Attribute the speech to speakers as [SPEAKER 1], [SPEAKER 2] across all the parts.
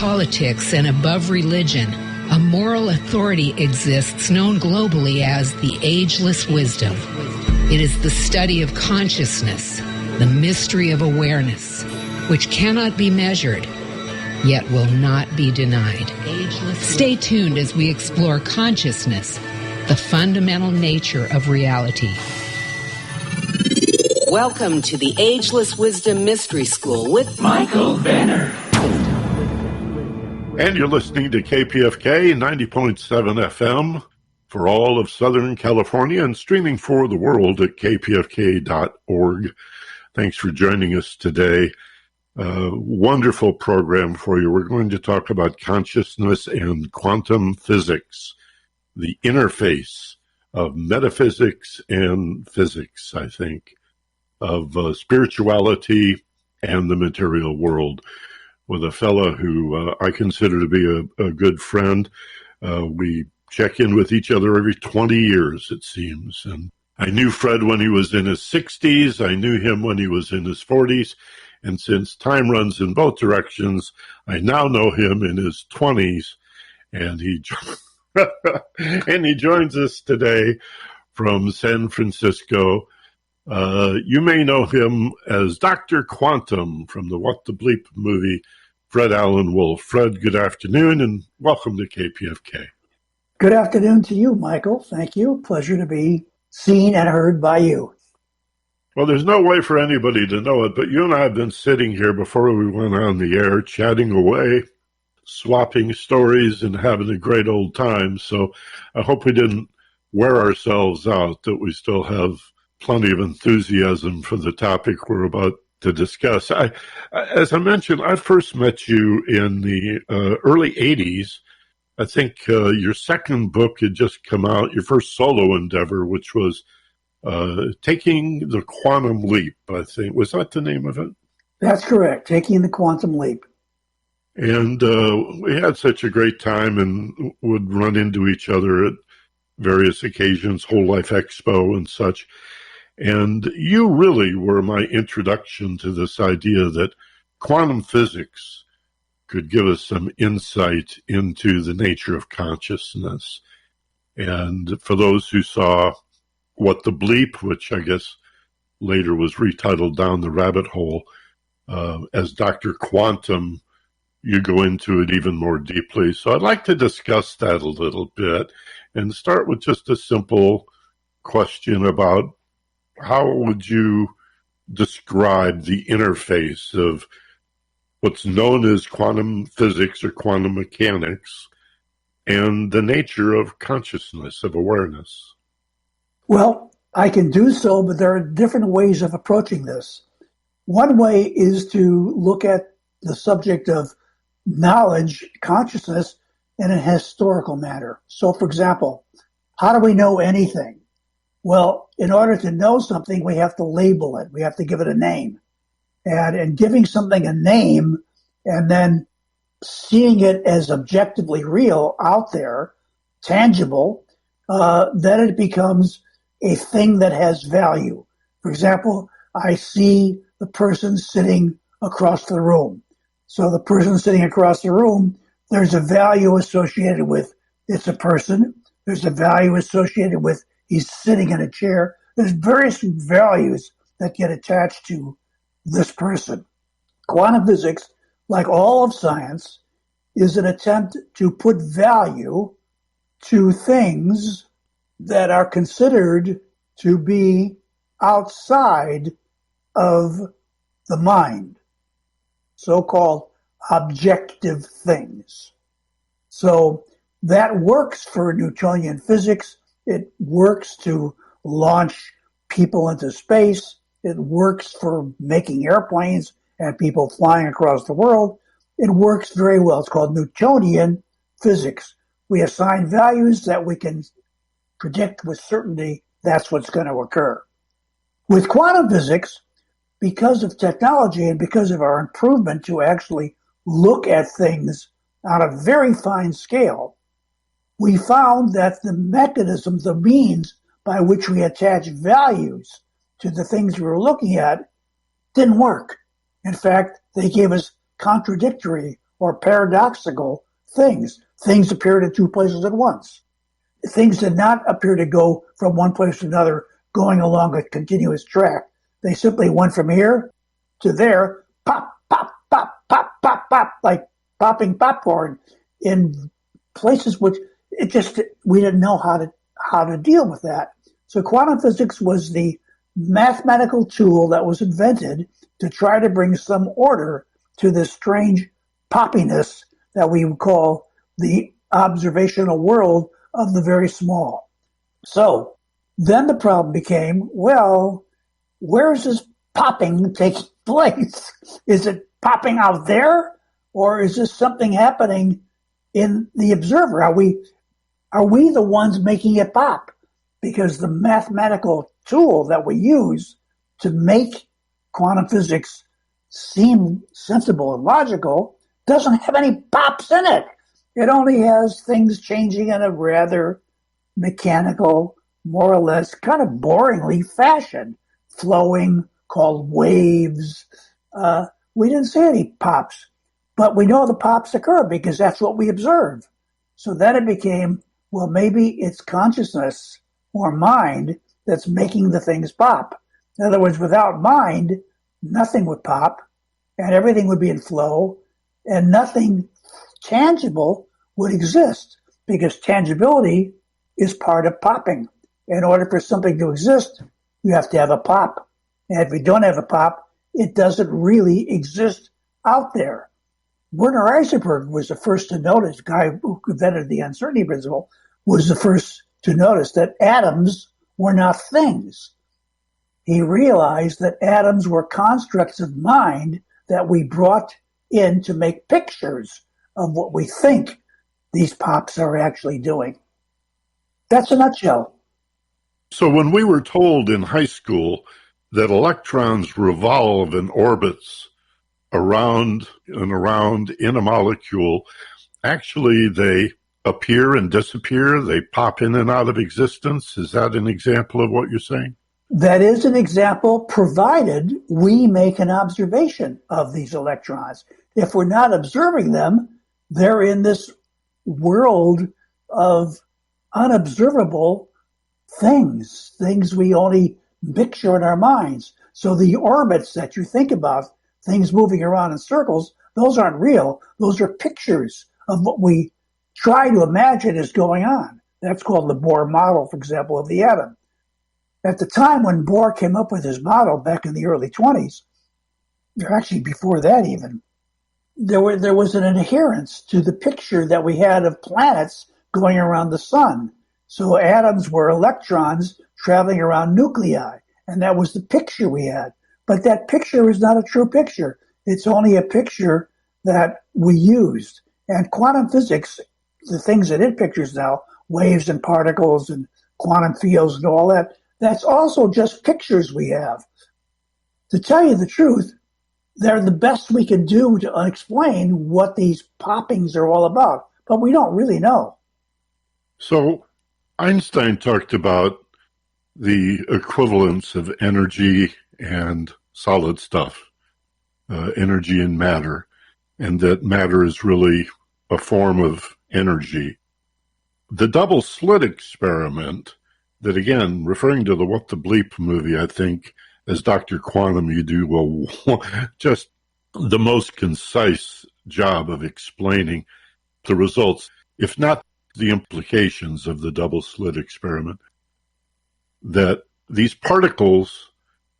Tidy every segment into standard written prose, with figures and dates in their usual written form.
[SPEAKER 1] politics and above religion, a moral authority exists known globally as the Ageless Wisdom. It is the study of consciousness, the mystery of awareness, which cannot be measured, yet will not be denied. Stay tuned as we explore consciousness, the fundamental nature of reality. Welcome to the Ageless Wisdom Mystery School with Michael Benner.
[SPEAKER 2] And you're listening to KPFK 90.7 FM for all of Southern California and streaming for the world at kpfk.org. Thanks for joining us today. Wonderful program for you. We're going to talk about consciousness and quantum physics, the interface of metaphysics and physics, I think, of spirituality and the material world, with a fellow who I consider to be a good friend. We check in with each other every 20 years, it seems. And I knew Fred when he was in his 60s. I knew him when he was in his 40s. And since time runs in both directions, I now know him in his 20s. And he joins us today from San Francisco. You may know him as Dr. Quantum from the What the Bleep movie, Fred Allen Wolf. Fred, good afternoon and welcome to KPFK.
[SPEAKER 3] Good afternoon to you, Michael. Thank you. Pleasure to be seen and heard by you.
[SPEAKER 2] Well, there's no way for anybody to know it, but you and I have been sitting here before we went on the air, chatting away, swapping stories and having a great old time. So I hope we didn't wear ourselves out, that we still have plenty of enthusiasm for the topic we're about to discuss. As I mentioned, I first met you in the early 80s. I think your second book had just come out, your first solo endeavor, which was Taking the Quantum Leap, I think. Was that the name of it?
[SPEAKER 3] That's correct, Taking the Quantum Leap.
[SPEAKER 2] And we had such a great time and would run into each other at various occasions, Whole Life Expo and such. And you really were my introduction to this idea that quantum physics could give us some insight into the nature of consciousness. And for those who saw What the Bleep, which I guess later was retitled Down the Rabbit Hole, as Dr. Quantum, you go into it even more deeply. So I'd like to discuss that a little bit and start with just a simple question about how would you describe the interface of what's known as quantum physics or quantum mechanics and the nature of consciousness, of awareness?
[SPEAKER 3] Well, I can do so, but there are different ways of approaching this. One way is to look at the subject of knowledge, consciousness, in a historical manner. So, for example, how do we know anything? Well, in order to know something, we have to label it. We have to give it a name. And in giving something a name and then seeing it as objectively real out there, tangible, then it becomes a thing that has value. For example, I see the person sitting across the room. So the person sitting across the room, there's a value associated with it's a person. There's a value associated with he's sitting in a chair. There's various values that get attached to this person. Quantum physics, like all of science, is an attempt to put value to things that are considered to be outside of the mind, so-called objective things. So that works for Newtonian physics. It works to launch people into space. It works for making airplanes and people flying across the world. It works very well. It's called Newtonian physics. We assign values that we can predict with certainty that's what's going to occur. With quantum physics, because of technology and because of our improvement to actually look at things on a very fine scale, we found that the mechanisms, the means by which we attach values to the things we were looking at didn't work. In fact, they gave us contradictory or paradoxical things. Things appeared in two places at once. Things did not appear to go from one place to another, going along a continuous track. They simply went from here to there, pop, pop, pop, pop, pop, pop, like popping popcorn in places which we didn't know how to deal with that. So quantum physics was the mathematical tool that was invented to try to bring some order to this strange poppiness that we would call the observational world of the very small. So then the problem became, well, where is this popping taking place? Is it popping out there, or is this something happening in the observer? Are we the ones making it pop? Because the mathematical tool that we use to make quantum physics seem sensible and logical doesn't have any pops in it. It only has things changing in a rather mechanical, more or less kind of boringly fashion, flowing, called waves. We didn't see any pops, but we know the pops occur because that's what we observe. So then it became, well, maybe it's consciousness or mind that's making the things pop. In other words, without mind, nothing would pop, and everything would be in flow, and nothing tangible would exist, because tangibility is part of popping. In order for something to exist, you have to have a pop. And if you don't have a pop, it doesn't really exist out there. Werner Heisenberg was the first to notice, the guy who invented the uncertainty principle, was the first to notice that atoms were not things. He realized that atoms were constructs of mind that we brought in to make pictures of what we think these pops are actually doing. That's a nutshell.
[SPEAKER 2] So when we were told in high school that electrons revolve in orbits around and around in a molecule, actually they appear and disappear, they pop in and out of existence. Is that an example of what you're saying?
[SPEAKER 3] That is an example, provided we make an observation of these electrons. If we're not observing them, they're in this world of unobservable things we only picture in our minds. So the orbits that you think about, things moving around in circles, those aren't real. Those are pictures of what we try to imagine is going on. That's called the Bohr model, for example, of the atom. At the time when Bohr came up with his model back in the early 20s, or actually before that even, there was an adherence to the picture that we had of planets going around the sun. So atoms were electrons traveling around nuclei, and that was the picture we had. But that picture is not a true picture. It's only a picture that we used. And quantum physics, the things that it pictures now, waves and particles and quantum fields and all that, that's also just pictures we have. To tell you the truth, they're the best we can do to explain what these poppings are all about, but we don't really know.
[SPEAKER 2] So Einstein talked about the equivalence of energy and solid stuff, energy and matter, and that matter is really a form of energy. The double slit experiment, that again, referring to the What the Bleep movie, I think, as Dr. Quantum, you do just the most concise job of explaining the results, if not the implications of the double slit experiment, that these particles,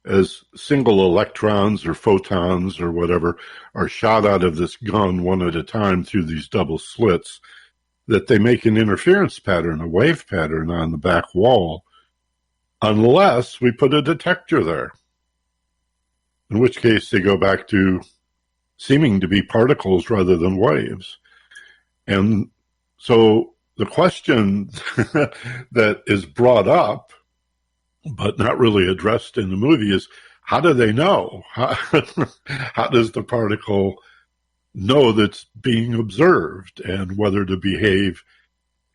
[SPEAKER 2] as single electrons or photons or whatever, are shot out of this gun one at a time through these double slits, that they make an interference pattern, a wave pattern on the back wall, unless we put a detector there, in which case they go back to seeming to be particles rather than waves. And so the question that is brought up, but not really addressed in the movie, is how do they know? How does the particle know that's being observed, and whether to behave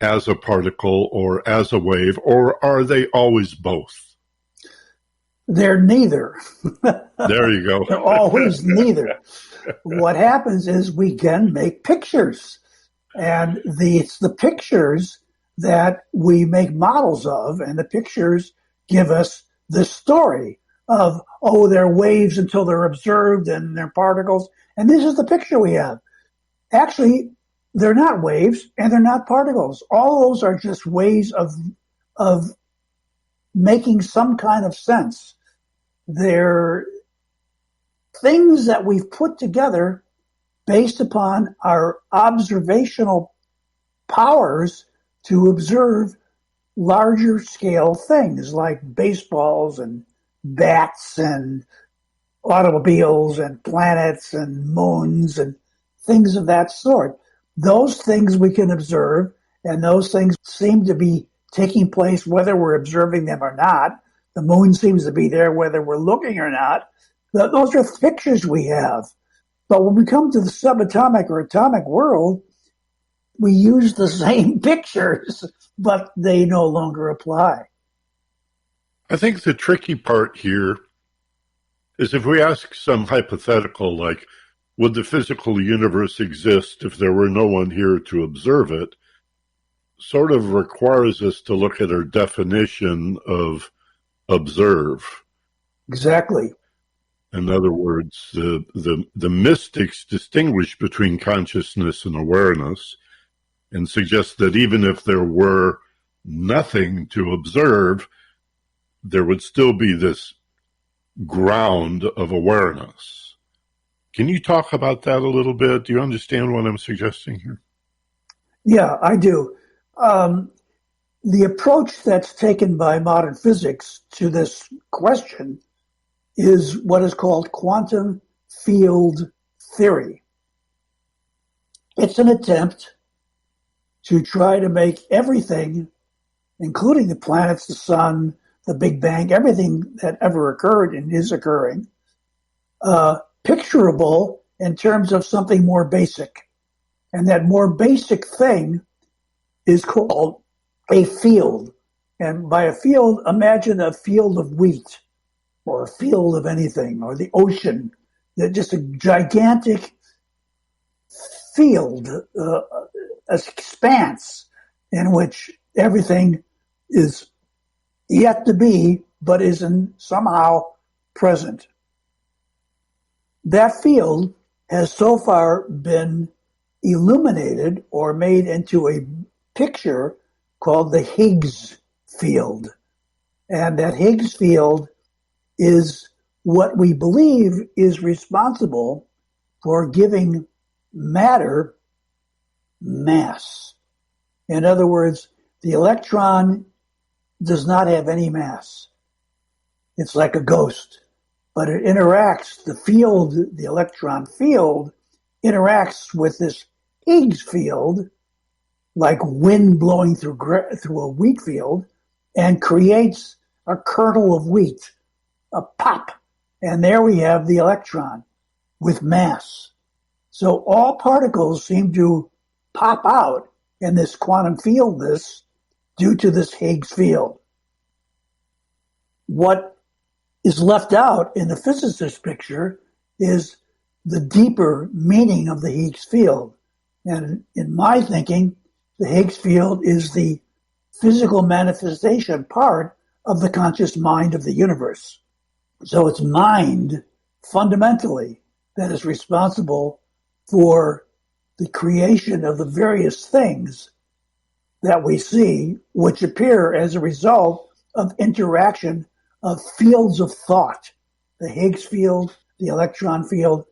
[SPEAKER 2] as a particle or as a wave, or are they always both?
[SPEAKER 3] They're neither.
[SPEAKER 2] There you go.
[SPEAKER 3] They're always neither. What happens is we can make pictures, and it's the pictures that we make models of, and the pictures give us the story of, oh, they're waves until they're observed and they're particles, and this is the picture we have. Actually, they're not waves and they're not particles. All those are just ways of making some kind of sense. They're things that we've put together based upon our observational powers to observe larger scale things like baseballs and bats and automobiles and planets and moons and things of that sort. Those things we can observe, and those things seem to be taking place whether we're observing them or not. The moon seems to be there whether we're looking or not. Those are pictures we have. But when we come to the subatomic or atomic world, we use the same pictures, but they no longer apply.
[SPEAKER 2] I think the tricky part here is if we ask some hypothetical like, would the physical universe exist if there were no one here to observe it, sort of requires us to look at our definition of observe.
[SPEAKER 3] Exactly.
[SPEAKER 2] In other words, the mystics distinguish between consciousness and awareness and suggest that even if there were nothing to observe, there would still be this ground of awareness. Can you talk about that a little bit? Do you understand what I'm suggesting here?
[SPEAKER 3] Yeah, I do. The approach that's taken by modern physics to this question is what is called quantum field theory. It's an attempt to try to make everything, including the planets, the sun, the Big Bang, everything that ever occurred and is occurring, picturable in terms of something more basic. And that more basic thing is called a field. And by a field, imagine a field of wheat or a field of anything, or the ocean. They're just a gigantic field, an expanse in which everything is yet to be, but isn't somehow present. That field has so far been illuminated or made into a picture called the Higgs field. And that Higgs field is what we believe is responsible for giving matter mass. In other words, the electron does not have any mass. It's like a ghost, but it interacts, the field, the electron field, interacts with this Higgs field, like wind blowing through a wheat field, and creates a kernel of wheat, a pop. And there we have the electron with mass. So all particles seem to pop out in this quantum field due to this Higgs field. What is left out in the physicist picture is the deeper meaning of the Higgs field. And in my thinking, the Higgs field is the physical manifestation part of the conscious mind of the universe. So it's mind, fundamentally, that is responsible for the creation of the various things that we see, which appear as a result of interaction of fields of thought. The Higgs field, the electron field,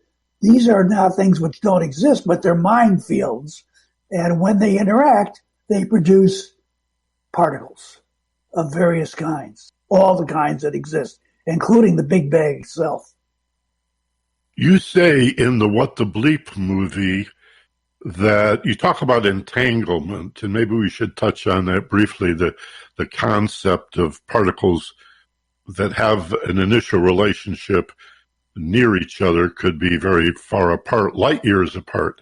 [SPEAKER 3] these are not things which don't exist, but they're mind fields. And when they interact, they produce particles of various kinds, all the kinds that exist, including the Big Bang itself.
[SPEAKER 2] You say in the What the Bleep movie that you talk about entanglement, and maybe we should touch on that briefly, the concept of particles that have an initial relationship near each other could be very far apart, light years apart,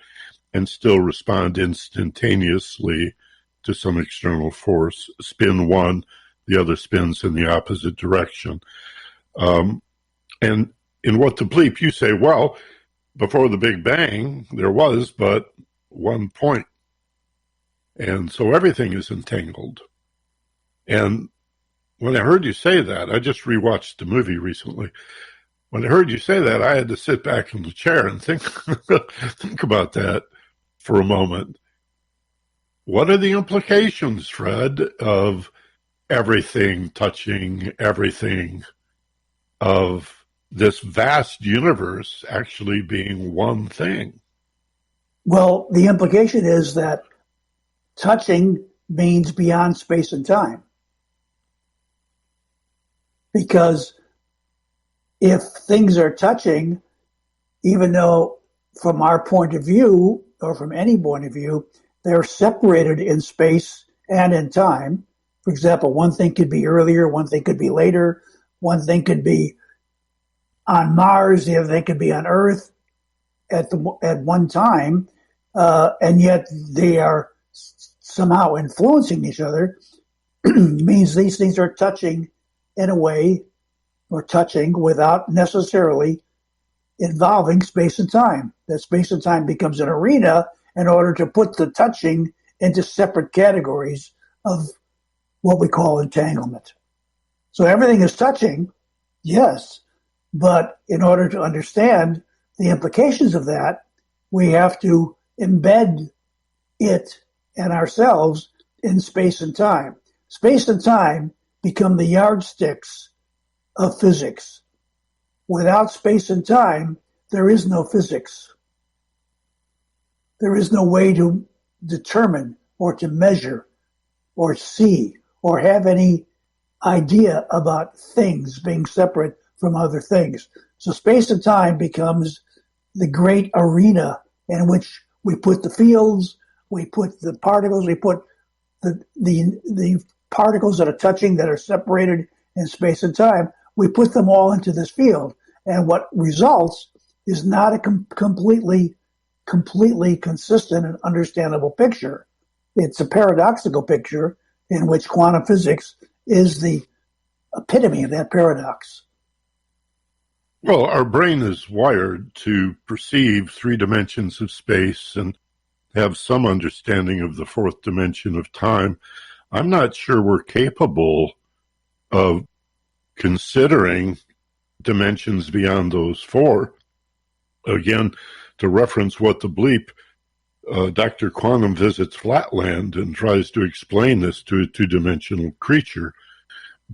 [SPEAKER 2] and still respond instantaneously to some external force. Spin one, the other spins in the opposite direction. And in what the Bleep, you say, well, before the Big Bang, there was but one point. And so everything is entangled. And when I heard you say that, I just rewatched the movie recently. When I heard you say that, I had to sit back in the chair and think about that for a moment. What are the implications, Fred, of everything touching everything, of this vast universe actually being one thing?
[SPEAKER 3] Well, the implication is that touching means beyond space and time. Because if things are touching, even though from our point of view, or from any point of view, they're separated in space and in time. For example, one thing could be earlier, one thing could be later, one thing could be on Mars, the other thing could be on Earth at one time, and yet they are somehow influencing each other. Means these things are touching in a way, or touching without necessarily involving space and time. That space and time becomes an arena in order to put the touching into separate categories of what we call entanglement. So everything is touching, yes, but in order to understand the implications of that, we have to embed it and ourselves in space and time. Space and time become the yardsticks of physics. Without space and time, there is no physics. There is no way to determine or to measure or see or have any idea about things being separate from other things. So space and time becomes the great arena in which we put the fields, we put the particles, we put the particles that are touching, that are separated in space and time, we put them all into this field. And what results is not a completely consistent and understandable picture. It's a paradoxical picture in which quantum physics is the epitome of that paradox.
[SPEAKER 2] Well, our brain is wired to perceive 3 dimensions of space and have some understanding of the 4th dimension of time. I'm not sure we're capable of considering dimensions beyond those 4. Again, to reference what the Bleep, Dr. Quantum visits Flatland and tries to explain this to a 2-dimensional creature,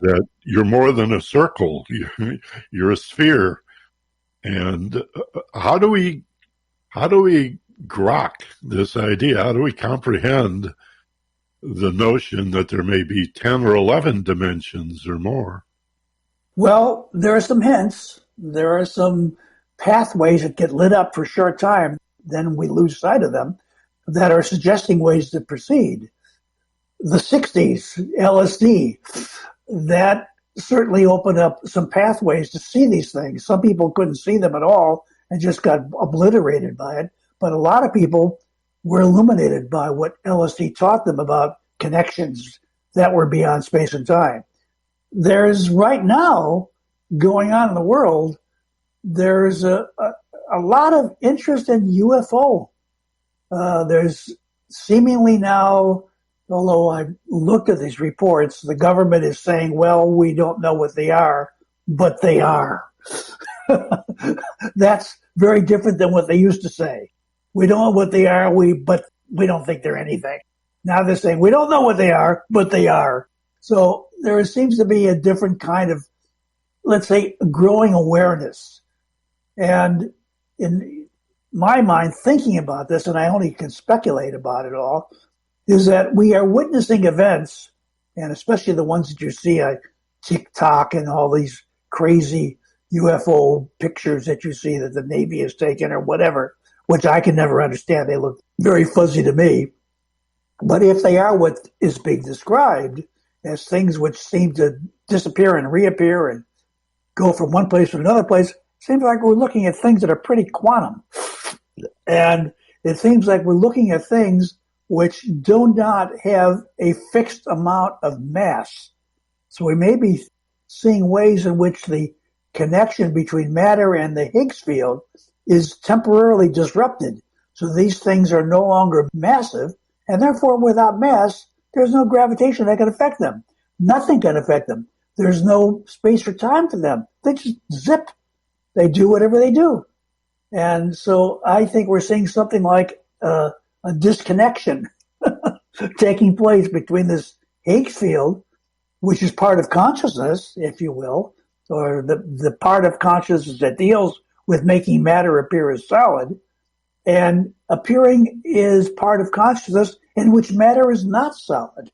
[SPEAKER 2] that you're more than a circle, you're a sphere. And how do we grok this idea? How do we comprehend the notion that there may be 10 or 11 dimensions or more?
[SPEAKER 3] Well, there are some hints. There are some pathways that get lit up for a short time, then we lose sight of them, that are suggesting ways to proceed. The 60s, LSD, that certainly opened up some pathways to see these things. Some people couldn't see them at all and just got obliterated by it. But a lot of people were illuminated by what LSD taught them about connections that were beyond space and time. There's right now going on in the world, there's a lot of interest in UFO. There's seemingly now, although I looked at these reports, the government is saying, well, we don't know what they are, but they are. That's very different than what they used to say. We don't know what they are, but we don't think they're anything. Now they're saying, we don't know what they are, but they are. So there seems to be a different kind of, let's say, growing awareness. And in my mind, thinking about this, and I only can speculate about it all, is that we are witnessing events, and especially the ones that you see on TikTok and all these crazy UFO pictures that you see that the Navy has taken or whatever, which I can never understand. They look very fuzzy to me. But if they are what is being described as things which seem to disappear and reappear and go from one place to another place, it seems like we're looking at things that are pretty quantum. And it seems like we're looking at things which do not have a fixed amount of mass. So we may be seeing ways in which the connection between matter and the Higgs field is temporarily disrupted. So these things are no longer massive, and therefore without mass, there's no gravitation that can affect them. Nothing can affect them. There's no space or time for them. They just zip. They do whatever they do. And so I think we're seeing something like a disconnection taking place between this Higgs field, which is part of consciousness, if you will, or the part of consciousness that deals with making matter appear as solid, and appearing is part of consciousness in which matter is not solid.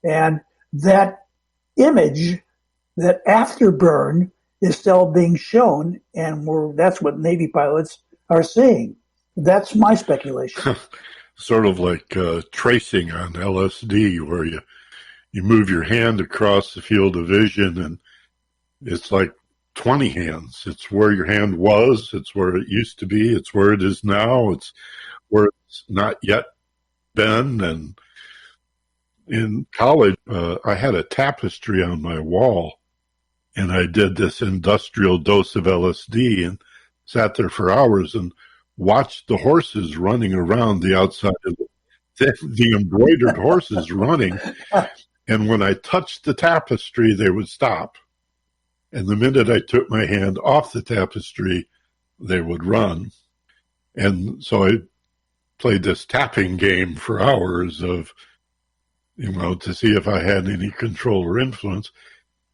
[SPEAKER 3] And that image, that afterburn, is still being shown, and that's what Navy pilots are seeing. That's my speculation.
[SPEAKER 2] Sort of like tracing on LSD, where you move your hand across the field of vision, and it's like 20 hands. It's where your hand was. It's where it used to be. It's where it is now. It's where it's not yet been. And in college, I had a tapestry on my wall, and I did this industrial dose of LSD and sat there for hours and watched the horses running around the outside of the embroidered horses running. And when I touched the tapestry, they would stop. And the minute I took my hand off the tapestry, they would run. And so I played this tapping game for hours of, to see if I had any control or influence.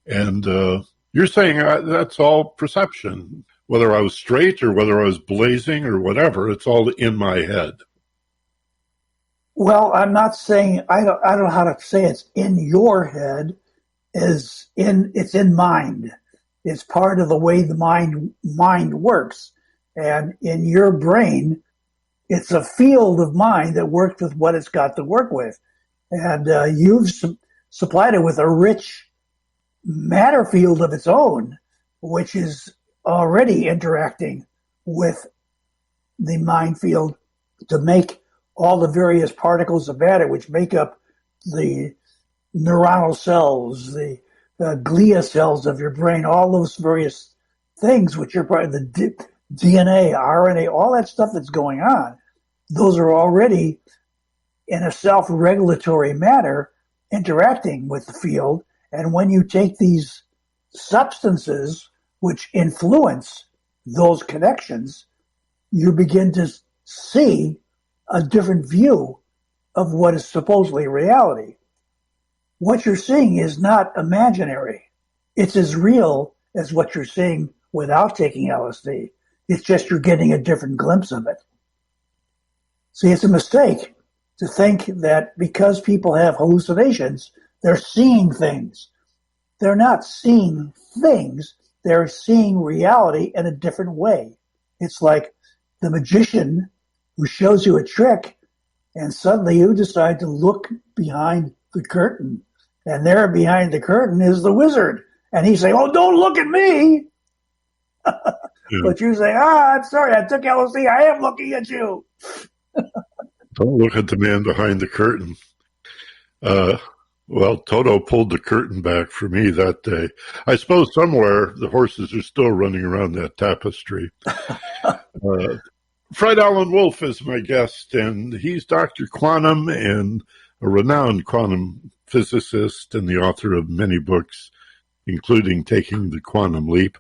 [SPEAKER 2] And you're saying that's all perception. Whether I was straight or whether I was blazing or whatever, it's all in my head.
[SPEAKER 3] Well, I'm not saying, I don't know how to say it's in your head, it's in mind. It's part of the way the mind works. And in your brain, it's a field of mind that works with what it's got to work with. And you've supplied it with a rich matter field of its own, which is already interacting with the mind field to make all the various particles of matter which make up the neuronal cells, the glia cells of your brain, all those various things which are part of the DNA, RNA, all that stuff that's going on. Those are already in a self-regulatory manner interacting with the field. And when you take these substances which influence those connections, you begin to see a different view of what is supposedly reality. What you're seeing is not imaginary. It's as real as what you're seeing without taking LSD. It's just you're getting a different glimpse of it. See, it's a mistake to think that because people have hallucinations, they're seeing things. They're not seeing things. They're seeing reality in a different way. It's like the magician who shows you a trick, and suddenly you decide to look behind the curtain. And there behind the curtain is the wizard. And he's saying, "Oh, don't look at me." Yeah. But you say, "I'm sorry, I took LSD. I am looking at you."
[SPEAKER 2] Don't look at the man behind the curtain. Well, Toto pulled the curtain back for me that day. I suppose somewhere the horses are still running around that tapestry. Fred Alan Wolf is my guest, and he's Dr. Quantum and a renowned quantum physicist and the author of many books, including Taking the Quantum Leap.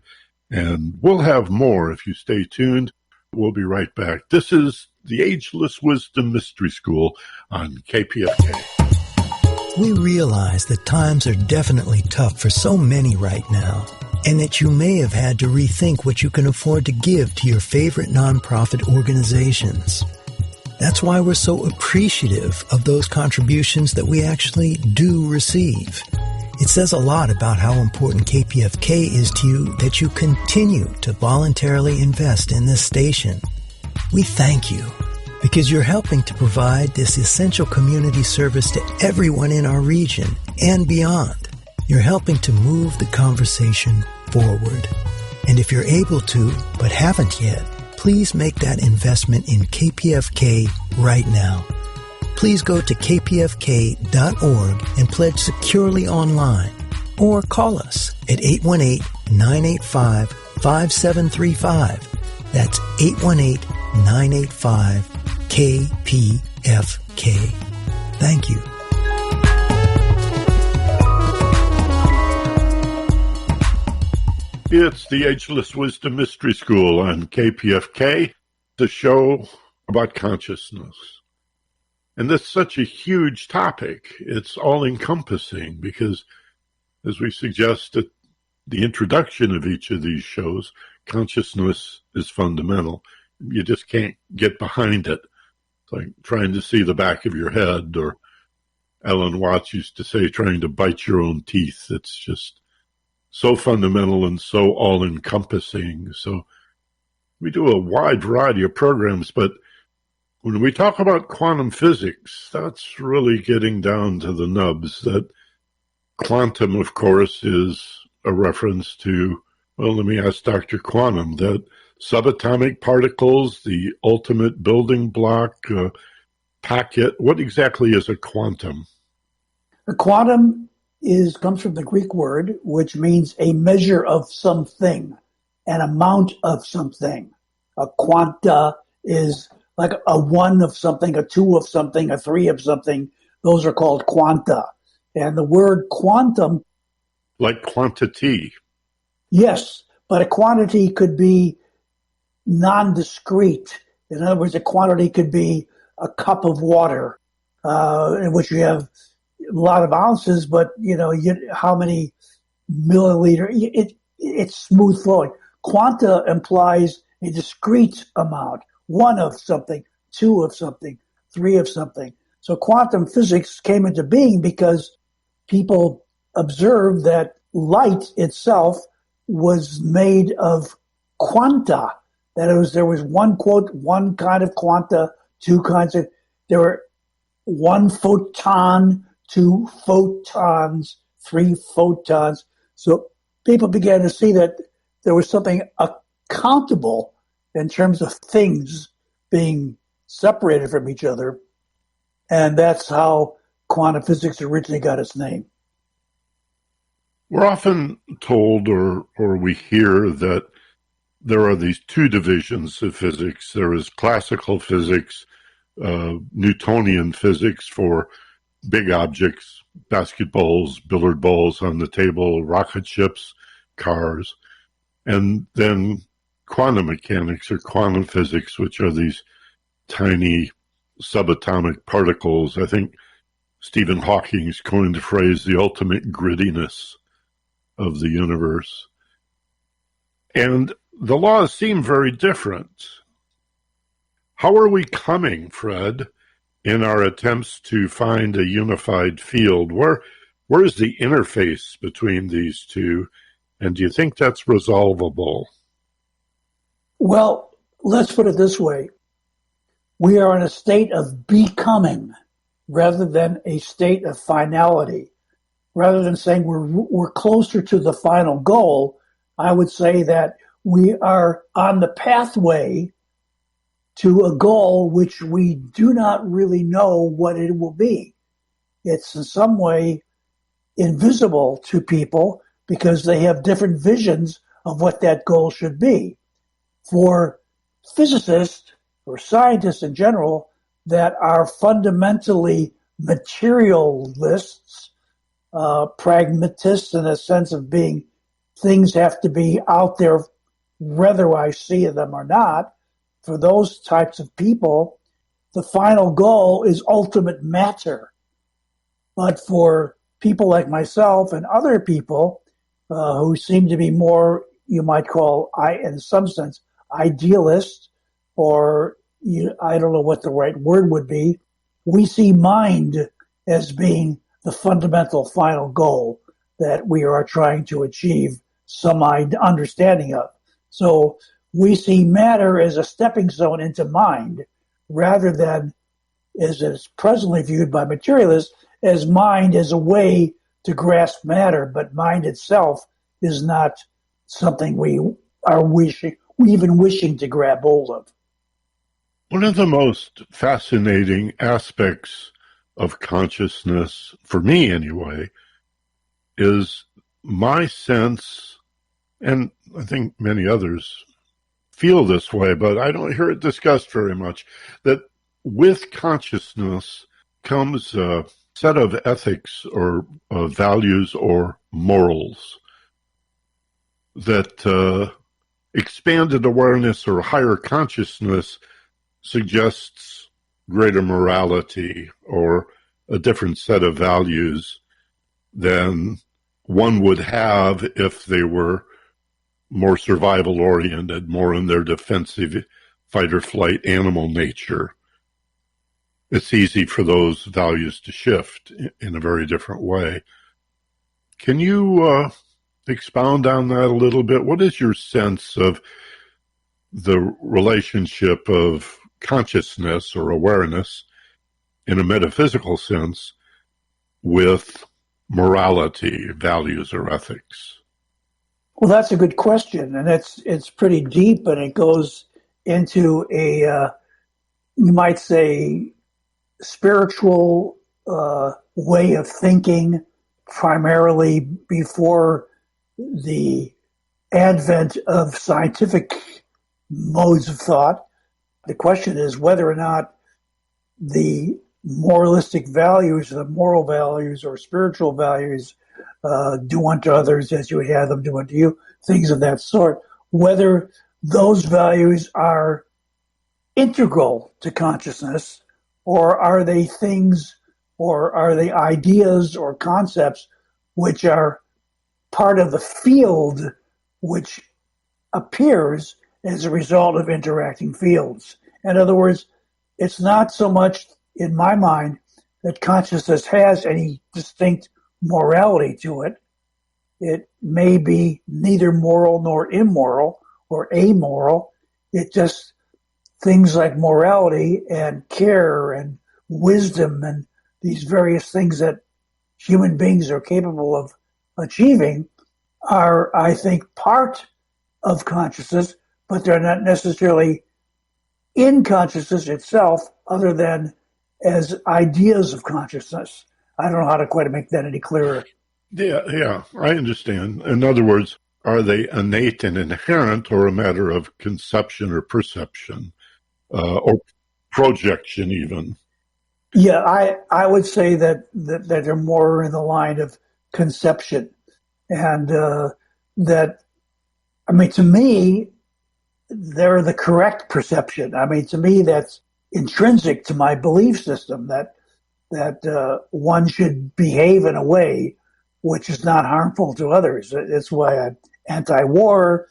[SPEAKER 2] And we'll have more if you stay tuned. We'll be right back. This is the Ageless Wisdom Mystery School on KPFK.
[SPEAKER 4] We realize that times are definitely tough for so many right now, and that you may have had to rethink what you can afford to give to your favorite nonprofit organizations. That's why we're so appreciative of those contributions that we actually do receive. It says a lot about how important KPFK is to you that you continue to voluntarily invest in this station. We thank you because you're helping to provide this essential community service to everyone in our region and beyond. You're helping to move the conversation forward. And if you're able to, but haven't yet, please make that investment in KPFK right now. Please go to kpfk.org and pledge securely online, or call us at 818-985 818-5735. That's 818-985-KPFK. Thank you.
[SPEAKER 2] It's the Ageless Wisdom Mystery School on KPFK, the show about consciousness. And that's such a huge topic. It's all-encompassing because, as we suggest at the introduction of each of these shows, consciousness is fundamental. You just can't get behind it. It's like trying to see the back of your head, or Alan Watts used to say, trying to bite your own teeth. It's just so fundamental and so all-encompassing. So we do a wide variety of programs, but when we talk about quantum physics, that's really getting down to the nubs. That quantum, of course, is a reference to, well, let me ask Dr. Quantum, that subatomic particles, the ultimate building block, packet, what exactly is a quantum?
[SPEAKER 3] A quantum comes from the Greek word, which means a measure of something, an amount of something. A quanta is like a 1 of something, a 2 of something, a 3 of something. Those are called quanta. And the word quantum...
[SPEAKER 2] Like quantity.
[SPEAKER 3] Yes, but a quantity could be non-discrete. In other words, a quantity could be a cup of water, in which you have a lot of ounces, but how many milliliter? It's smooth flowing. Quanta implies a discrete amount, 1 of something, 2 of something, 3 of something. So quantum physics came into being because people observed that light itself was made of quanta. That there was one kind of quanta, two kinds of, there were 1 photon, 2 photons, 3 photons. So people began to see that there was something accountable in terms of things being separated from each other. And that's how quantum physics originally got its name.
[SPEAKER 2] We're often told or we hear that there are these two divisions of physics. There is classical physics, Newtonian physics for big objects, basketballs, billiard balls on the table, rocket ships, cars, and then quantum mechanics or quantum physics, which are these tiny subatomic particles. I think Stephen Hawking's coined the phrase, the ultimate grittiness of the universe. And the laws seem very different. How are we coming, Fred, in our attempts to find a unified field? Where is the interface between these two? And do you think that's resolvable?
[SPEAKER 3] Well, let's put it this way. We are in a state of becoming rather than a state of finality. Rather than saying we're closer to the final goal, I would say that we are on the pathway to a goal which we do not really know what it will be. It's in some way invisible to people because they have different visions of what that goal should be. For physicists or scientists in general that are fundamentally materialists, pragmatists in a sense of being things have to be out there whether I see them or not, for those types of people, the final goal is ultimate matter. But for people like myself and other people who seem to be more, you might call, in some sense, idealists, or I don't know what the right word would be, we see mind as being the fundamental final goal that we are trying to achieve some understanding of. So we see matter as a stepping stone into mind, rather than, as it's presently viewed by materialists, as mind as a way to grasp matter, but mind itself is not something we are even wishing to grab hold of.
[SPEAKER 2] One of the most fascinating aspects of consciousness, for me anyway, is my sense And I think many others feel this way, but I don't hear it discussed very much, that with consciousness comes a set of ethics or values or morals that expanded awareness or higher consciousness suggests greater morality or a different set of values than one would have if they were more survival oriented, more in their defensive fight or flight animal nature. It's easy for those values to shift in a very different way. Can you expound on that a little bit? What is your sense of the relationship of consciousness or awareness in a metaphysical sense with morality, values, or ethics?
[SPEAKER 3] Well, that's a good question, and it's pretty deep, and it goes into a you might say spiritual way of thinking, primarily before the advent of scientific modes of thought. The question is whether or not the moralistic values, the moral values or spiritual values, do unto others as you would have them do unto you, things of that sort, whether those values are integral to consciousness, or are they things, or are they ideas or concepts which are part of the field which appears as a result of interacting fields. In other words, it's not so much, in my mind, that consciousness has any distinct morality to it. It may be neither moral nor immoral or amoral. It just, things like morality and care and wisdom and these various things that human beings are capable of achieving are, I think, part of consciousness, but they're not necessarily in consciousness itself, other than as ideas of consciousness. I don't know how to quite make that any clearer.
[SPEAKER 2] Yeah, I understand. In other words, are they innate and inherent, or a matter of conception or perception, or projection even?
[SPEAKER 3] Yeah, I would say that they're more in the line of conception. And that, I mean, to me, they're the correct perception. I mean, to me, that's intrinsic to my belief system, that one should behave in a way which is not harmful to others. It's why I'm anti-war,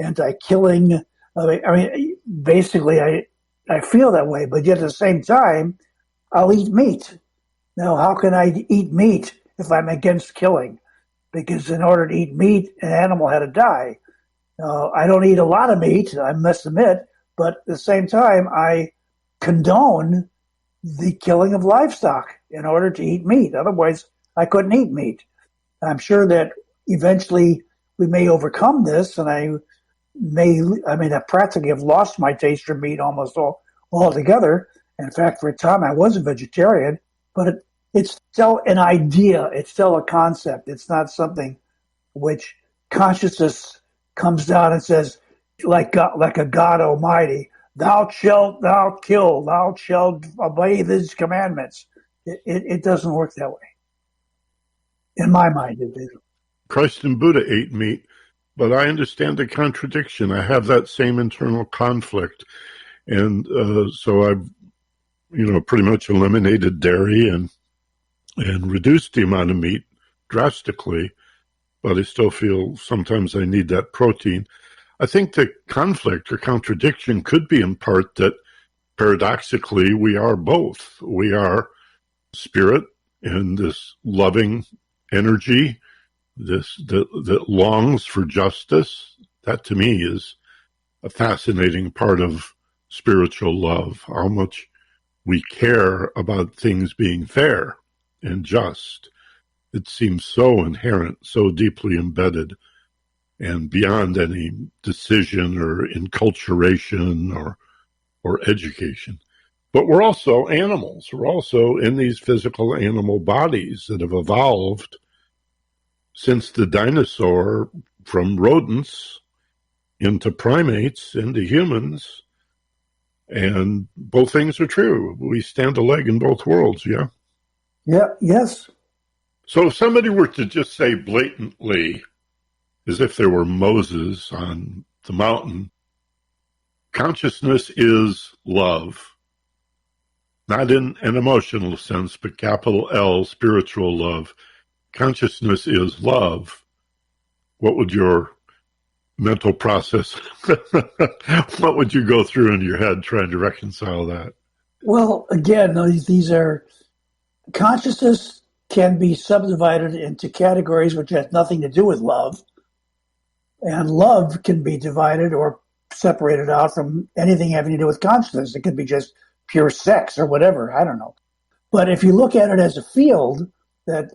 [SPEAKER 3] anti-killing. I mean, basically, I feel that way, but yet at the same time, I'll eat meat. Now, how can I eat meat if I'm against killing? Because in order to eat meat, an animal had to die. I don't eat a lot of meat, I must admit, but at the same time, I condone the killing of livestock in order to eat meat. Otherwise, I couldn't eat meat. I'm sure that eventually we may overcome this, and I practically have lost my taste for meat almost altogether. In fact, for a time, I was a vegetarian, but it's still an idea. It's still a concept. It's not something which consciousness comes down and says, like a God Almighty, thou shalt thou kill, thou shalt obey these commandments. It doesn't work that way. In my mind, it is.
[SPEAKER 2] Christ and Buddha ate meat, but I understand the contradiction. I have that same internal conflict. And so I've, pretty much eliminated dairy and reduced the amount of meat drastically, but I still feel sometimes I need that protein. I think the conflict or contradiction could be in part that paradoxically we are both. We are spirit and this loving energy, that longs for justice. That to me is a fascinating part of spiritual love, how much we care about things being fair and just. It seems so inherent, so deeply embedded, and beyond any decision or enculturation or education. But we're also animals. We're also in these physical animal bodies that have evolved since the dinosaur from rodents into primates, into humans, and both things are true. We stand a leg in both worlds, yeah?
[SPEAKER 3] Yeah, yes.
[SPEAKER 2] So if somebody were to just say blatantly, as if there were Moses on the mountain, consciousness is love. Not in an emotional sense, but capital L, spiritual love. Consciousness is love. What would your mental process, what would you go through in your head trying to reconcile that?
[SPEAKER 3] Well, again, these are, consciousness can be subdivided into categories which has nothing to do with love. And love can be divided or separated out from anything having to do with consciousness. It could be just pure sex or whatever, I don't know. But if you look at it as a field, that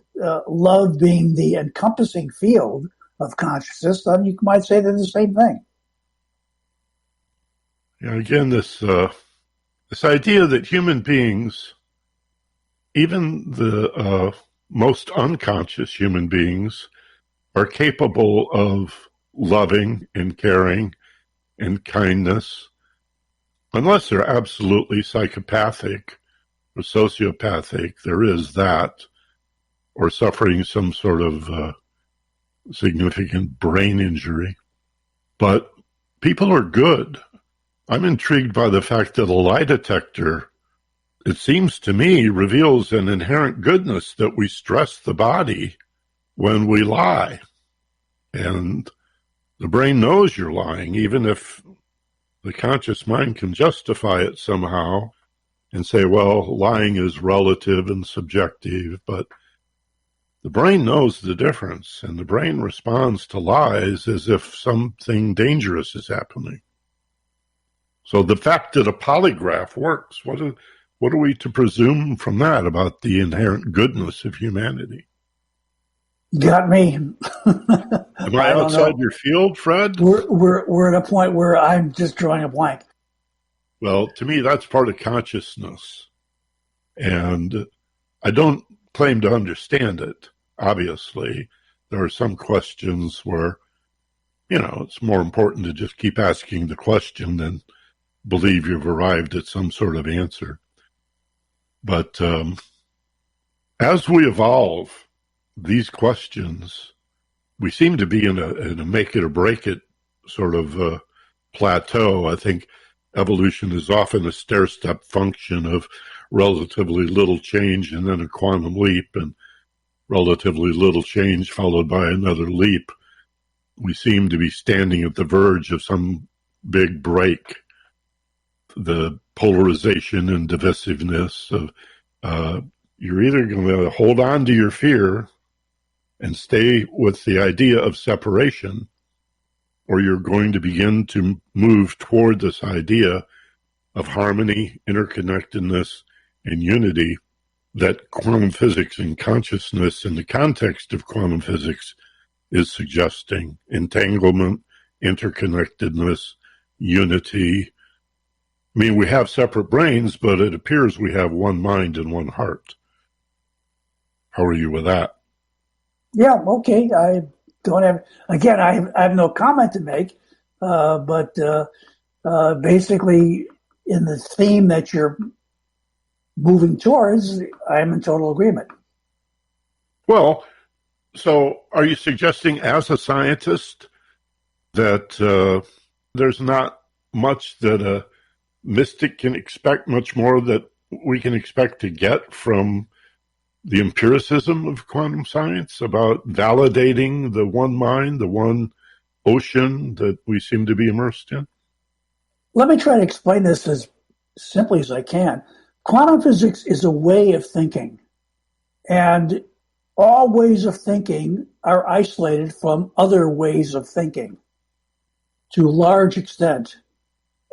[SPEAKER 3] love being the encompassing field of consciousness, then you might say they're the same thing.
[SPEAKER 2] Yeah, again, this idea that human beings, even the most unconscious human beings, are capable of loving and caring and kindness, unless they're absolutely psychopathic or sociopathic, there is that, or suffering some sort of significant brain injury. But people are good. I'm intrigued by the fact that a lie detector, it seems to me, reveals an inherent goodness, that we stress the body when we lie. And the brain knows you're lying, even if the conscious mind can justify it somehow and say, well, lying is relative and subjective, but the brain knows the difference, and the brain responds to lies as if something dangerous is happening. So the fact that a polygraph works, what are we to presume from that about the inherent goodness of humanity?
[SPEAKER 3] You got me.
[SPEAKER 2] Am I outside your field, Fred?
[SPEAKER 3] We're at a point where I'm just drawing a blank.
[SPEAKER 2] Well, to me, that's part of consciousness. And I don't claim to understand it, obviously. There are some questions where, it's more important to just keep asking the question than believe you've arrived at some sort of answer. But as we evolve these questions, we seem to be in a make it or break it sort of plateau. I think evolution is often a stair-step function of relatively little change and then a quantum leap, and relatively little change followed by another leap. We seem to be standing at the verge of some big break. The polarization and divisiveness of you're either going to hold on to your fear and stay with the idea of separation, or you're going to begin to move toward this idea of harmony, interconnectedness, and unity that quantum physics and consciousness in the context of quantum physics is suggesting. Entanglement, interconnectedness, unity. I mean, we have separate brains, but it appears we have one mind and one heart. How are you with that?
[SPEAKER 3] Yeah, okay. I don't have, again, I have no comment to make, but basically in the theme that you're moving towards, I'm in total agreement.
[SPEAKER 2] Well, so are you suggesting as a scientist that there's not much that a mystic can expect, much more that we can expect to get from the empiricism of quantum science about validating the one mind, the one ocean that we seem to be immersed in?
[SPEAKER 3] Let me try to explain this as simply as I can. Quantum physics is a way of thinking, and all ways of thinking are isolated from other ways of thinking to a large extent,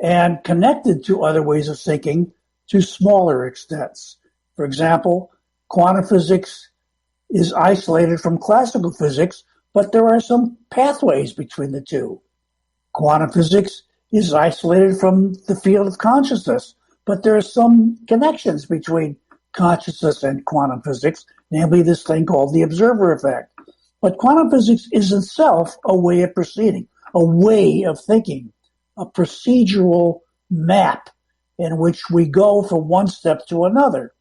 [SPEAKER 3] and connected to other ways of thinking to smaller extents. For example, quantum physics is isolated from classical physics, but there are some pathways between the two. Quantum physics is isolated from the field of consciousness, but there are some connections between consciousness and quantum physics, namely this thing called the observer effect. But quantum physics is itself a way of proceeding, a way of thinking, a procedural map in which we go from one step to another.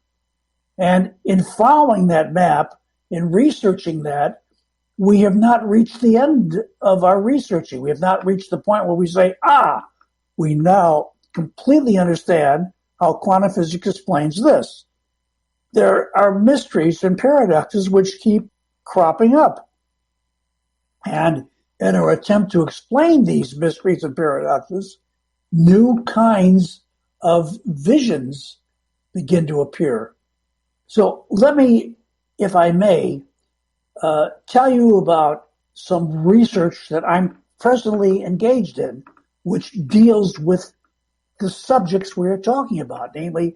[SPEAKER 3] And in following that map, in researching that, we have not reached the end of our researching. We have not reached the point where we say, we now completely understand how quantum physics explains this. There are mysteries and paradoxes which keep cropping up. And in our attempt to explain these mysteries and paradoxes, new kinds of visions begin to appear. So let me, if I may, tell you about some research that I'm presently engaged in, which deals with the subjects we're talking about, namely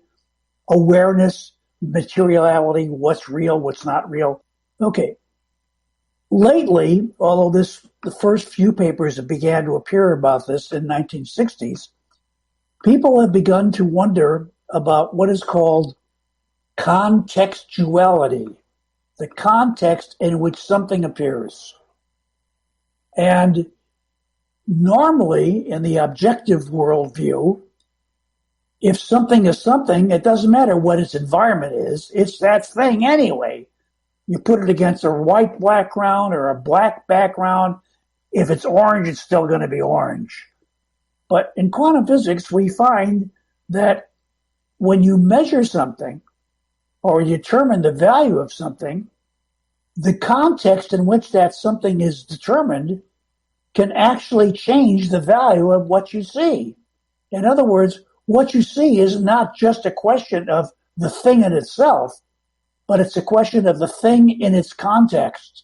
[SPEAKER 3] awareness, materiality, what's real, what's not real. Okay. Lately, although the first few papers that began to appear about this in 1960s, people have begun to wonder about what is called contextuality, the context in which something appears. And normally, in the objective worldview, if something is something, it doesn't matter what its environment is, it's that thing anyway. You put it against a white background or a black background. If it's orange, it's still going to be orange. But in quantum physics, we find that when you measure something or determine the value of something, the context in which that something is determined can actually change the value of what you see. In other words, what you see is not just a question of the thing in itself, but it's a question of the thing in its context.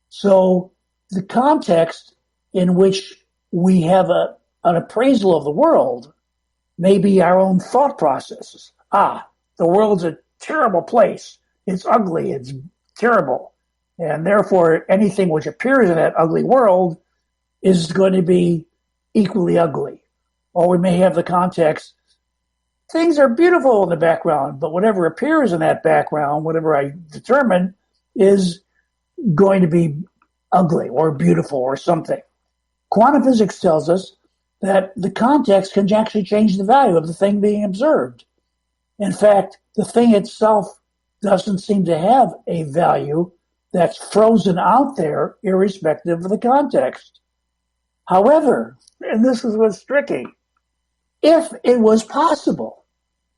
[SPEAKER 3] So the context in which we have an appraisal of the world may be our own thought processes. The world's a terrible place. It's ugly. It's terrible. And therefore, anything which appears in that ugly world is going to be equally ugly. Or we may have the context, things are beautiful in the background, but whatever appears in that background, whatever I determine, is going to be ugly or beautiful or something. Quantum physics tells us that the context can actually change the value of the thing being observed. In fact, the thing itself doesn't seem to have a value that's frozen out there irrespective of the context. However, and this is what's tricky, if it was possible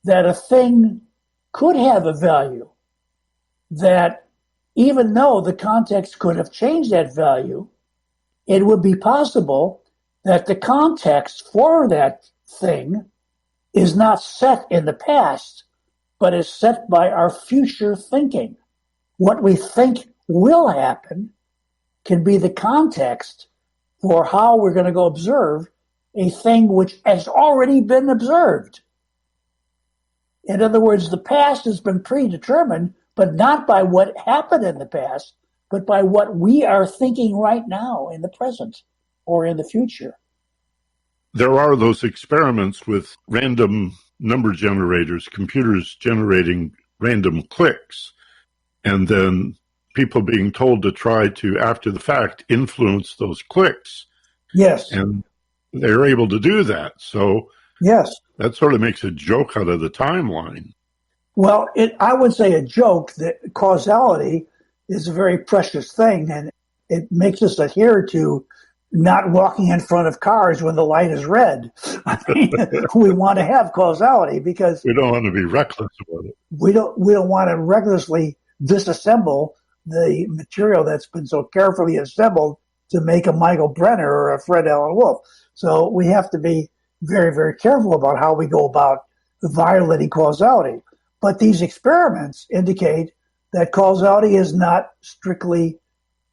[SPEAKER 3] that a thing could have a value, that even though the context could have changed that value, it would be possible that the context for that thing is not set in the past, but is set by our future thinking. What we think will happen can be the context for how we're going to go observe a thing which has already been observed. In other words, the past has been predetermined, but not by what happened in the past, but by what we are thinking right now in the present or in the future.
[SPEAKER 2] There are those experiments with random number generators, computers generating random clicks, and then people being told to try to, after the fact, influence those clicks.
[SPEAKER 3] Yes.
[SPEAKER 2] And they're able to do that. So
[SPEAKER 3] yes,
[SPEAKER 2] that sort of makes a joke out of the timeline.
[SPEAKER 3] Well, I would say a joke that causality is a very precious thing, and it makes us adhere to not walking in front of cars when the light is red. I mean, we want to have causality because
[SPEAKER 2] we don't want to be reckless about it.
[SPEAKER 3] We don't want to recklessly disassemble the material that's been so carefully assembled to make a Michael Brenner or a Fred Allen Wolf. So we have to be very, very careful about how we go about violating causality. But these experiments indicate that causality is not strictly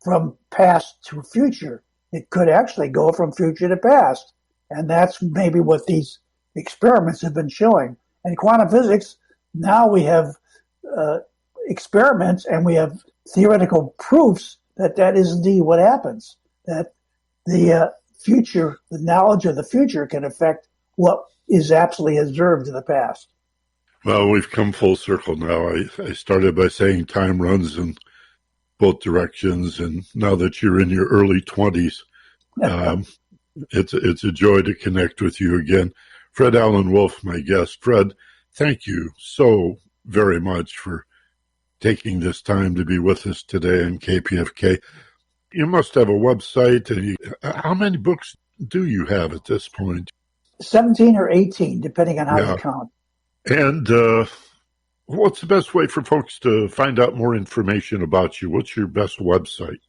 [SPEAKER 3] from past to future. It could actually go from future to past. And that's maybe what these experiments have been showing. And quantum physics, now we have experiments and we have theoretical proofs that that is indeed what happens, that the future, the knowledge of the future can affect what is absolutely observed in the past.
[SPEAKER 2] Well, we've come full circle now. I started by saying time runs, and both directions. And now that you're in your early 20s, it's a joy to connect with you again. Fred Alan Wolf, my guest. Fred, thank you so very much for taking this time to be with us today on KPFK. You must have a website. And how many books do you have at this point?
[SPEAKER 3] 17 or 18, depending on how you count.
[SPEAKER 2] And what's the best way for folks to find out more information about you? What's your best website?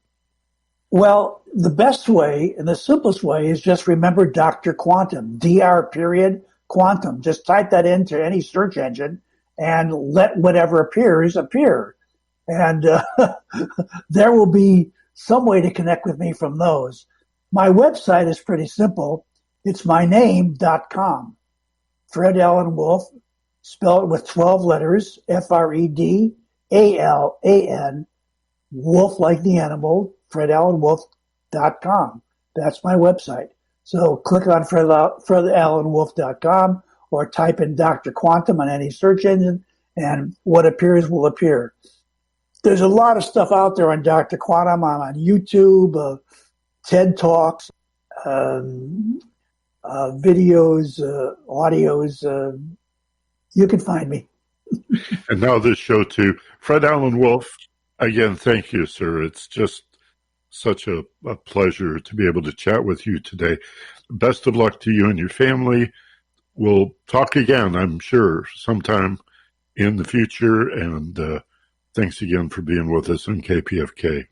[SPEAKER 3] Well, the best way and the simplest way is just remember Dr. Quantum, Dr. Quantum. Just type that into any search engine and let whatever appears appear. And there will be some way to connect with me from those. My website is pretty simple. It's myname.com. Fred Alan Wolf, spell it with 12 letters, FredAlan, Wolf like the animal, FredAlanWolf.com. That's my website. So click on FredAlanWolf.com or type in Dr. Quantum on any search engine, and what appears will appear. There's a lot of stuff out there on Dr. Quantum. I'm on YouTube, TED Talks, videos, audios. You can find me.
[SPEAKER 2] And now this show too. Fred Alan Wolf, again, thank you, sir. It's just such a pleasure to be able to chat with you today. Best of luck to you and your family. We'll talk again, I'm sure, sometime in the future. And thanks again for being with us on KPFK.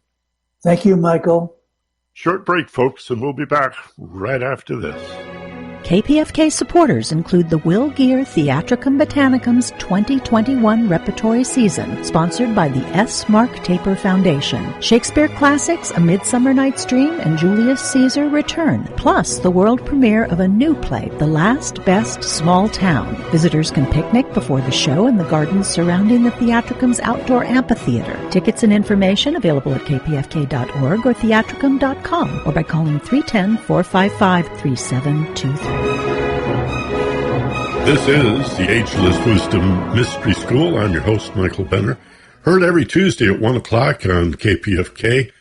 [SPEAKER 3] Thank you, Michael.
[SPEAKER 2] Short break, folks, and we'll be back right after this.
[SPEAKER 5] KPFK supporters include the Will Geer Theatricum Botanicum's 2021 repertory season, sponsored by the S. Mark Taper Foundation. Shakespeare classics A Midsummer Night's Dream and Julius Caesar return, plus the world premiere of a new play, The Last Best Small Town. Visitors can picnic before the show in the gardens surrounding the Theatricum's outdoor amphitheater. Tickets and information available at kpfk.org or theatricum.com or by calling 310-455-3723.
[SPEAKER 2] This is the Ageless Wisdom Mystery School. I'm your host, Michael Benner. Heard every Tuesday at 1 o'clock on KPFK.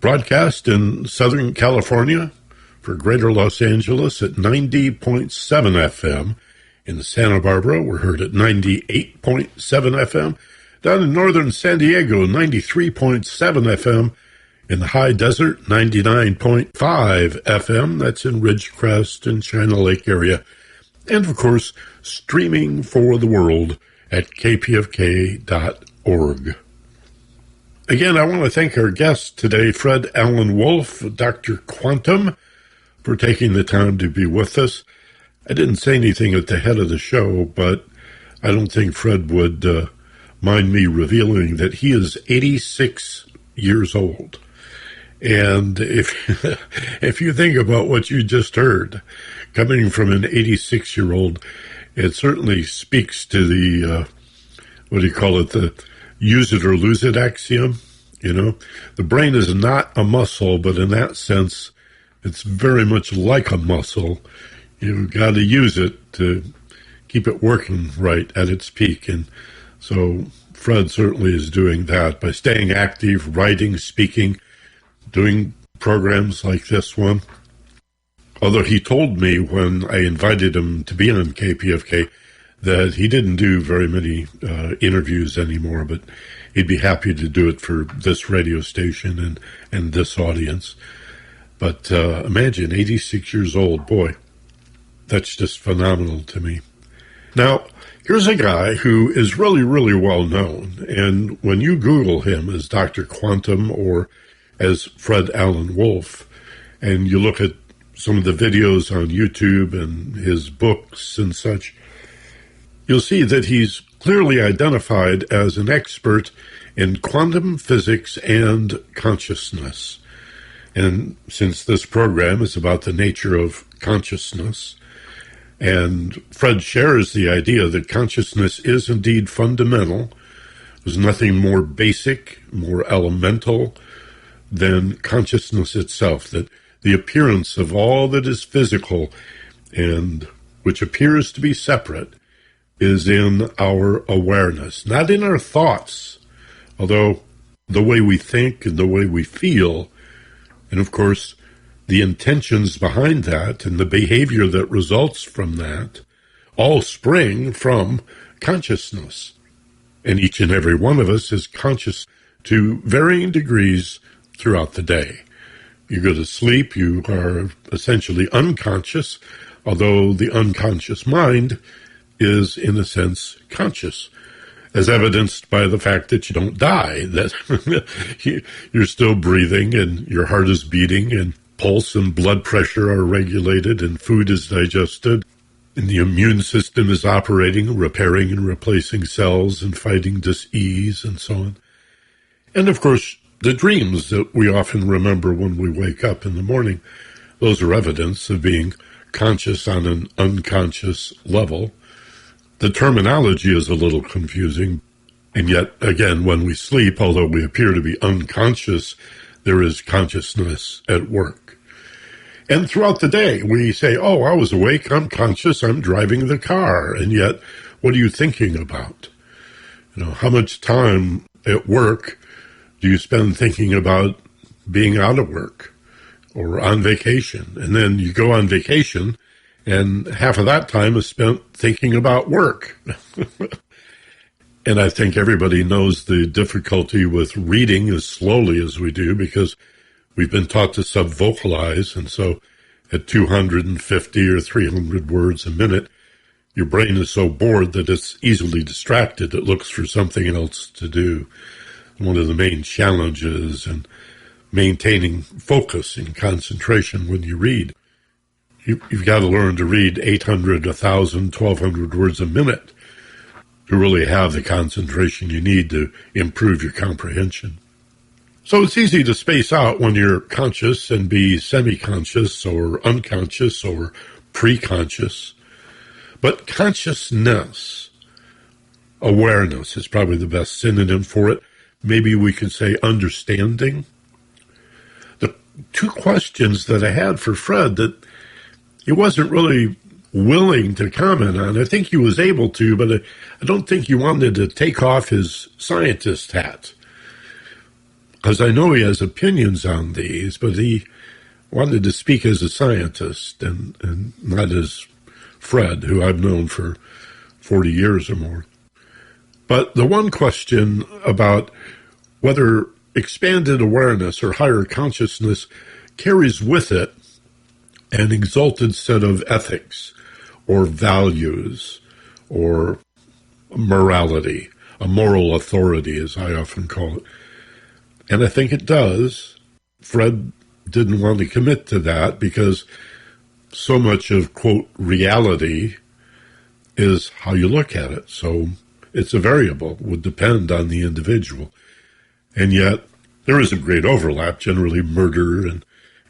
[SPEAKER 2] Broadcast in Southern California for Greater Los Angeles at 90.7 FM. In Santa Barbara, we're heard at 98.7 FM. Down in northern San Diego, 93.7 FM. In the high desert, 99.5 FM. That's in Ridgecrest and China Lake area. And, of course, streaming for the world at kpfk.org. Again, I want to thank our guest today, Fred Alan Wolf, Dr. Quantum, for taking the time to be with us. I didn't say anything at the head of the show, but I don't think Fred would mind me revealing that he is 86 years old. And if you think about what you just heard, coming from an 86-year-old, it certainly speaks to the, the use it or lose it axiom. You know, the brain is not a muscle, but in that sense, it's very much like a muscle. You've got to use it to keep it working right at its peak. And so Fred certainly is doing that by staying active, writing, speaking, doing programs like this one. Although he told me when I invited him to be on KPFK that he didn't do very many interviews anymore, but he'd be happy to do it for this radio station and this audience. But imagine, 86 years old, boy, that's just phenomenal to me. Now, here's a guy who is really, really well known, and when you Google him as Dr. Quantum or as Fred Alan Wolf, and you look at some of the videos on YouTube and his books and such, you'll see that he's clearly identified as an expert in quantum physics and consciousness. And since this program is about the nature of consciousness, and Fred shares the idea that consciousness is indeed fundamental, there's nothing more basic, more elemental than consciousness itself, that the appearance of all that is physical and which appears to be separate is in our awareness, not in our thoughts, although the way we think and the way we feel, and of course, the intentions behind that and the behavior that results from that all spring from consciousness. And each and every one of us is conscious to varying degrees throughout the day. You go to sleep, you are essentially unconscious, although the unconscious mind is, in a sense, conscious, as evidenced by the fact that you don't die, that you're still breathing and your heart is beating and pulse and blood pressure are regulated and food is digested and the immune system is operating, repairing and replacing cells and fighting dis-ease and so on. And of course, the dreams that we often remember when we wake up in the morning, those are evidence of being conscious on an unconscious level. The terminology is a little confusing, and yet, again, when we sleep, although we appear to be unconscious, there is consciousness at work. And throughout the day, we say, oh, I was awake, I'm conscious, I'm driving the car, and yet, what are you thinking about? How much time at work do you spend thinking about being out of work or on vacation? And then you go on vacation, and half of that time is spent thinking about work. And I think everybody knows the difficulty with reading as slowly as we do because we've been taught to sub-vocalize. And so at 250 or 300 words a minute, your brain is so bored that it's easily distracted. It looks for something else to do. One of the main challenges in maintaining focus and concentration when you read. You've got to learn to read 800, 1,000, 1,200 words a minute to really have the concentration you need to improve your comprehension. So it's easy to space out when you're conscious and be semi-conscious or unconscious or pre-conscious. But consciousness, awareness is probably the best synonym for it. Maybe we could say understanding. The two questions that I had for Fred that he wasn't really willing to comment on. I think he was able to, but I don't think he wanted to take off his scientist hat. Because I know he has opinions on these, but he wanted to speak as a scientist and not as Fred, who I've known for 40 years or more. But the one question about whether expanded awareness or higher consciousness carries with it an exalted set of ethics or values or morality, a moral authority, as I often call it. And I think it does. Fred didn't want to commit to that because so much of, quote, reality is how you look at it. So it's a variable, would depend on the individual. And yet there is a great overlap. Generally murder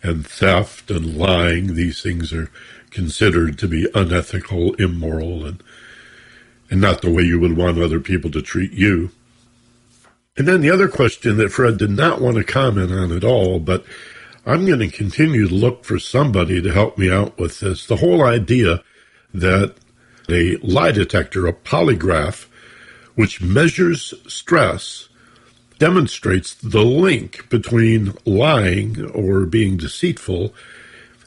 [SPEAKER 2] and theft and lying, these things are considered to be unethical, immoral, and not the way you would want other people to treat you. And then the other question that Fred did not want to comment on at all, but I'm going to continue to look for somebody to help me out with this. The whole idea that a lie detector, a polygraph, which measures stress, demonstrates the link between lying or being deceitful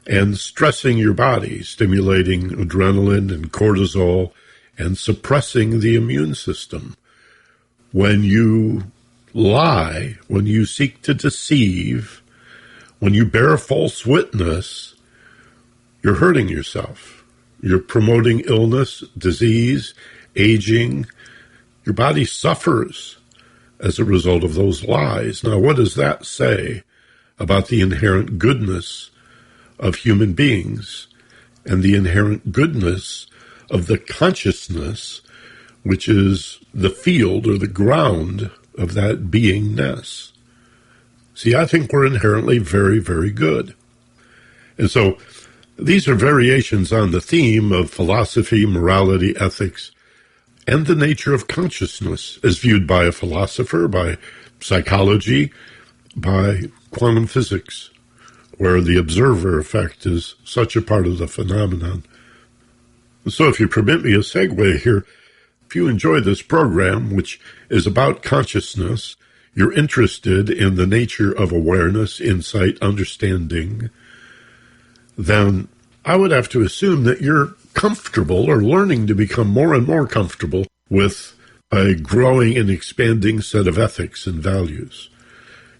[SPEAKER 2] and stressing your body, stimulating adrenaline and cortisol and suppressing the immune system. When you lie, when you seek to deceive, when you bear false witness, you're hurting yourself. You're promoting illness, disease, aging. Your body suffers as a result of those lies. Now, what does that say about the inherent goodness of human beings and the inherent goodness of the consciousness, which is the field or the ground of that beingness? See, I think we're inherently very, very good. And so these are variations on the theme of philosophy, morality, ethics, and the nature of consciousness as viewed by a philosopher, by psychology, by quantum physics, where the observer effect is such a part of the phenomenon. So if you permit me a segue here, if you enjoy this program, which is about consciousness, you're interested in the nature of awareness, insight, understanding, then I would have to assume that you're comfortable or learning to become more and more comfortable with a growing and expanding set of ethics and values.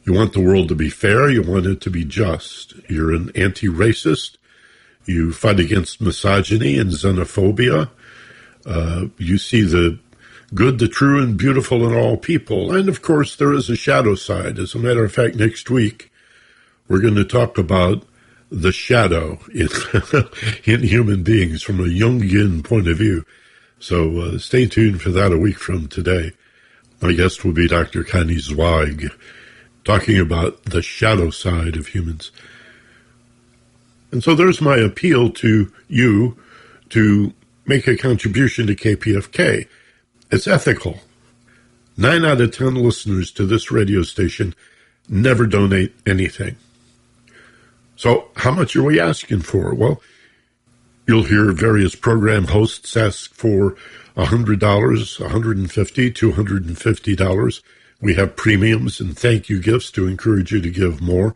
[SPEAKER 2] You want the world to be fair. You want it to be just. You're an anti-racist. You fight against misogyny and xenophobia. You see the good, the true, and beautiful in all people. And, of course, there is a shadow side. As a matter of fact, next week, we're going to talk about the shadow in human beings from a Jungian point of view. So stay tuned for that a week from today. My guest will be Dr. Connie Zweig, talking about the shadow side of humans. And so there's my appeal to you to make a contribution to KPFK. It's ethical. 9 out of 10 listeners to this radio station never donate anything. So how much are we asking for? Well, you'll hear various program hosts ask for $100, $150, $250. We have premiums and thank you gifts to encourage you to give more.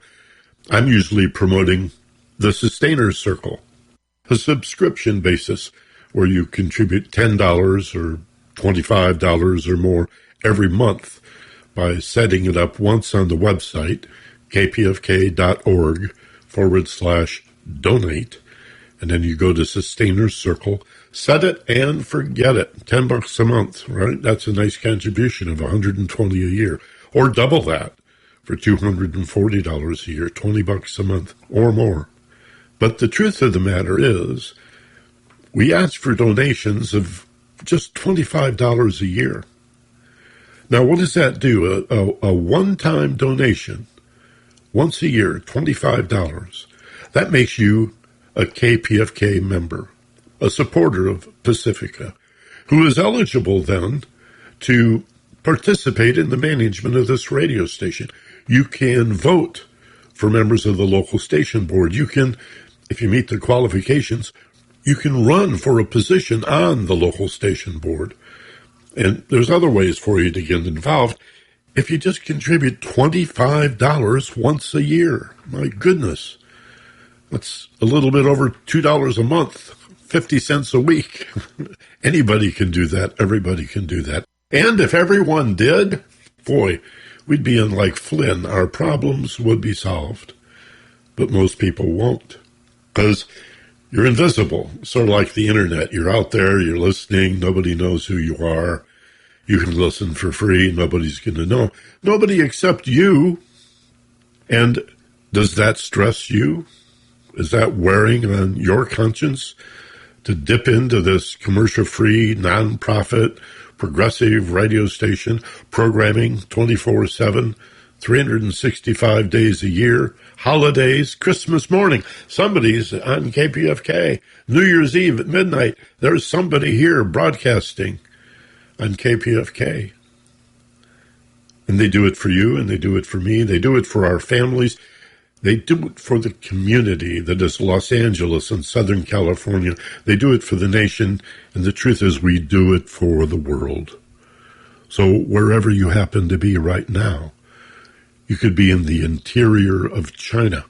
[SPEAKER 2] I'm usually promoting the Sustainers Circle, a subscription basis where you contribute $10 or $25 or more every month by setting it up once on the website, kpfk.org/donate. And then you go to Sustainers Circle, set it and forget it. $10 a month, right? That's a nice contribution of $120 a year. Or double that for $240 a year, $20 a month or more. But the truth of the matter is, we ask for donations of just $25 a year. Now, what does that do? A one-time donation, once a year, $25. That makes you a KPFK member, a supporter of Pacifica, who is eligible then to participate in the management of this radio station. You can vote for members of the local station board. You can, if you meet the qualifications, you can run for a position on the local station board. And there's other ways for you to get involved. If you just contribute $25 once a year, my goodness, that's a little bit over $2 a month, 50 cents a week. Anybody can do that. Everybody can do that. And if everyone did, boy, we'd be in like Flynn. Our problems would be solved. But most people won't, because you're invisible, sort of like the internet. You're out there, you're listening, nobody knows who you are. You can listen for free, nobody's going to know. Nobody except you. And does that stress you? Is that wearing on your conscience to dip into this commercial-free, non-profit, progressive radio station, programming 24/7, 365 days a year, holidays, Christmas morning? Somebody's on KPFK. New Year's Eve at midnight, there's somebody here broadcasting on KPFK. And they do it for you, and they do it for me. They do it for our families. They do it for the community that is Los Angeles and Southern California. They do it for the nation, and the truth is we do it for the world. So wherever you happen to be right now, you could be in the interior of China.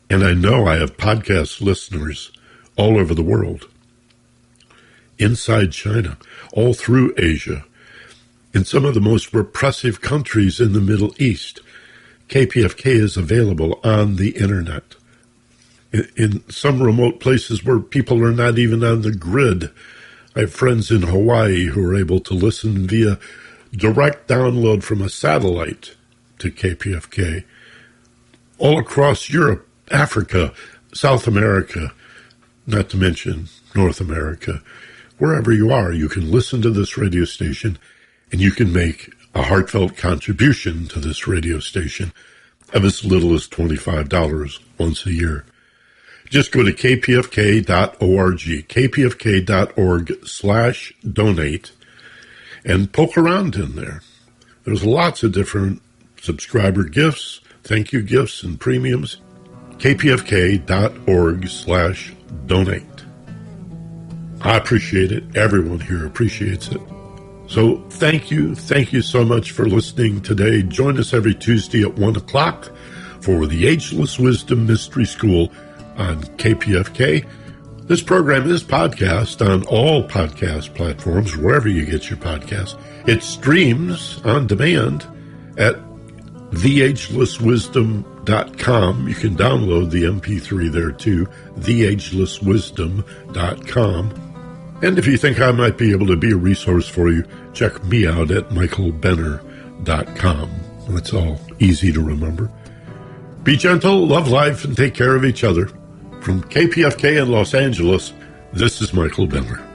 [SPEAKER 2] And I know I have podcast listeners all over the world. Inside China, all through Asia, in some of the most repressive countries in the Middle East. KPFK is available on the internet. In some remote places where people are not even on the grid. I have friends in Hawaii who are able to listen via direct download from a satellite to KPFK. All across Europe, Africa, South America, not to mention North America. Wherever you are, you can listen to this radio station and you can make a heartfelt contribution to this radio station of as little as $25 once a year. Just go to kpfk.org, kpfk.org/donate, and poke around in there. There's lots of different subscriber gifts, thank you gifts, and premiums. kpfk.org/donate. I appreciate it. Everyone here appreciates it. So thank you so much for listening today. Join us every Tuesday at 1 o'clock for the Ageless Wisdom Mystery School on KPFK. This program is podcast on all podcast platforms, wherever you get your podcasts. It streams on demand at theagelesswisdom.com. You can download the MP3 there too, theagelesswisdom.com. And if you think I might be able to be a resource for you, check me out at michaelbenner.com. That's all easy to remember. Be gentle, love life, and take care of each other. From KPFK in Los Angeles, this is Michael Benner.